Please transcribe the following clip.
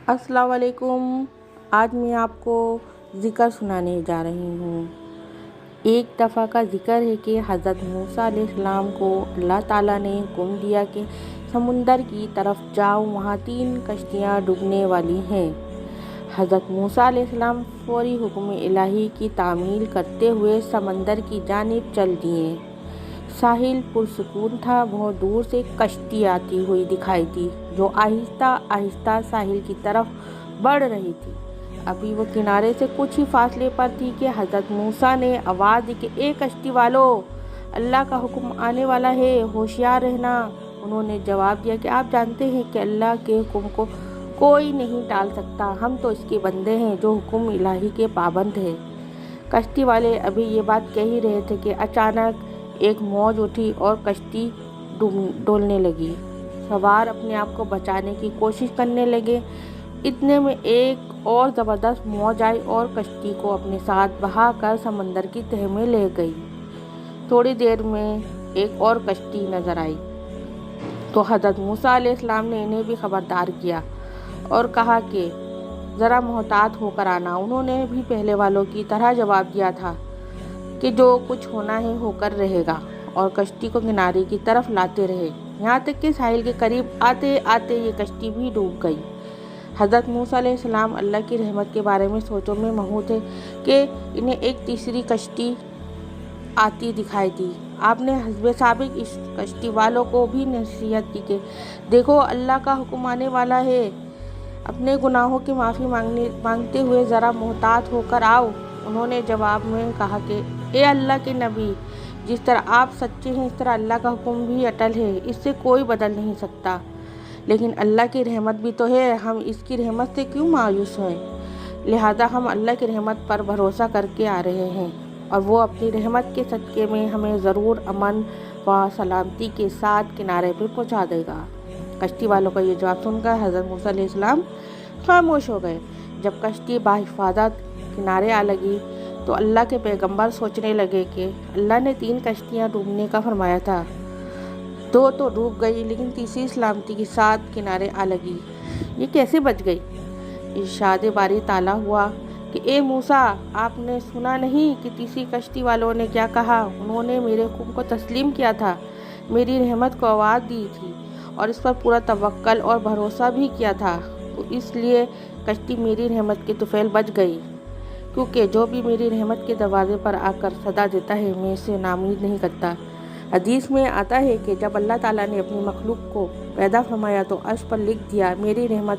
अस्सलाम वालेकुम। आज मैं आपको ज़िक्र सुनाने जा रही हूँ। एक दफ़ा का ज़िक्र है कि हज़रत मूसा अलैहिस्सलाम को अल्लाह ताला ने हुक्म दिया कि समुंदर की तरफ जाओ, वहाँ 3 कश्तियाँ डूबने वाली हैं। हज़रत मूसा अलैहिस्सलाम फौरी हुक्म इलाही की तामील करते हुए समंदर की जानिब चल दिए। साहिल पुरसुकून था। बहुत दूर से एक कश्ती आती हुई दिखाई दी जो आहिस्ता आहिस्ता साहिल की तरफ बढ़ रही थी। अभी वो किनारे से कुछ ही फासले पर थी कि हज़रत मूसा ने आवाज़ दी कि ए कश्ती वालों, अल्लाह का हुक्म आने वाला है, होशियार रहना। उन्होंने जवाब दिया कि आप जानते हैं कि अल्लाह के हुक्म को कोई नहीं टाल सकता। हम तो इसके बंदे हैं जो हुक्म इलाही के पाबंद हैं। कश्ती वाले अभी ये बात कह ही रहे थे कि अचानक एक मौज उठी और कश्ती डोलने लगी। सवार अपने आप को बचाने की कोशिश करने लगे। इतने में एक और ज़बरदस्त मौज आई और कश्ती को अपने साथ बहाकर समंदर की तह में ले गई। थोड़ी देर में एक और कश्ती नज़र आई तो हज़रत मूसा अलैहिस्सलाम ने इन्हें भी खबरदार किया और कहा कि ज़रा मोहतात होकर आना। उन्होंने भी पहले वालों की तरह जवाब दिया था कि जो कुछ होना है होकर रहेगा, और कश्ती को किनारे की तरफ लाते रहे। यहाँ तक कि साहिल के करीब आते आते ये कश्ती भी डूब गई। हज़रत मूसा अलैहिस्सलाम अल्लाह की रहमत के बारे में सोचों में महू थे कि इन्हें एक तीसरी कश्ती आती दिखाई दी। आपने हस्बे साबिक इस कश्ती वालों को भी नसीहत की कि देखो, अल्लाह का हुक्म आने वाला है, अपने गुनाहों की माफ़ी मांगते हुए ज़रा मोहतात होकर आओ। उन्होंने जवाब में कहा कि ए अल्लाह के नबी, जिस तरह आप सच्चे हैं इस तरह अल्लाह का हुक्म भी अटल है, इससे कोई बदल नहीं सकता। लेकिन अल्लाह की रहमत भी तो है, हम इसकी रहमत से क्यों मायूस हैं? लिहाजा हम अल्लाह की रहमत पर भरोसा करके आ रहे हैं और वो अपनी रहमत के सदक़े में हमें ज़रूर अमन व सलामती के साथ किनारे पर पहुँचा देगा। कश्ती वालों का ये जवाब सुनकर हज़रत मूसा अलैहिस्सलाम खामोश हो गए। जब कश्ती बाहिफाजत किनारे आ लगी तो अल्लाह के पैगंबर सोचने लगे कि अल्लाह ने 3 कश्तियाँ डूबने का फरमाया था, 2 तो डूब गई लेकिन तीसरी सलामती के साथ किनारे आ लगी, ये कैसे बच गई? इरशाद बारी ताला हुआ कि ए मूसा, आपने सुना नहीं कि तीसरी कश्ती वालों ने क्या कहा? उन्होंने मेरे हुक्म को तस्लीम किया था, मेरी रहमत को आवाज़ दी थी और इस पर पूरा तवक्कल और भरोसा भी किया था, तो इसलिए कश्ती मेरी रहमत के तुफैल बच गई। क्योंकि जो भी मेरी रहमत के दरवाजे पर आकर सदा देता है, मैं इसे नाउमीद नहीं करता। हदीस में आता है कि जब अल्लाह ताला ने अपनी मखलूक को पैदा फरमाया तो अर्श पर लिख दिया, मेरी रहमत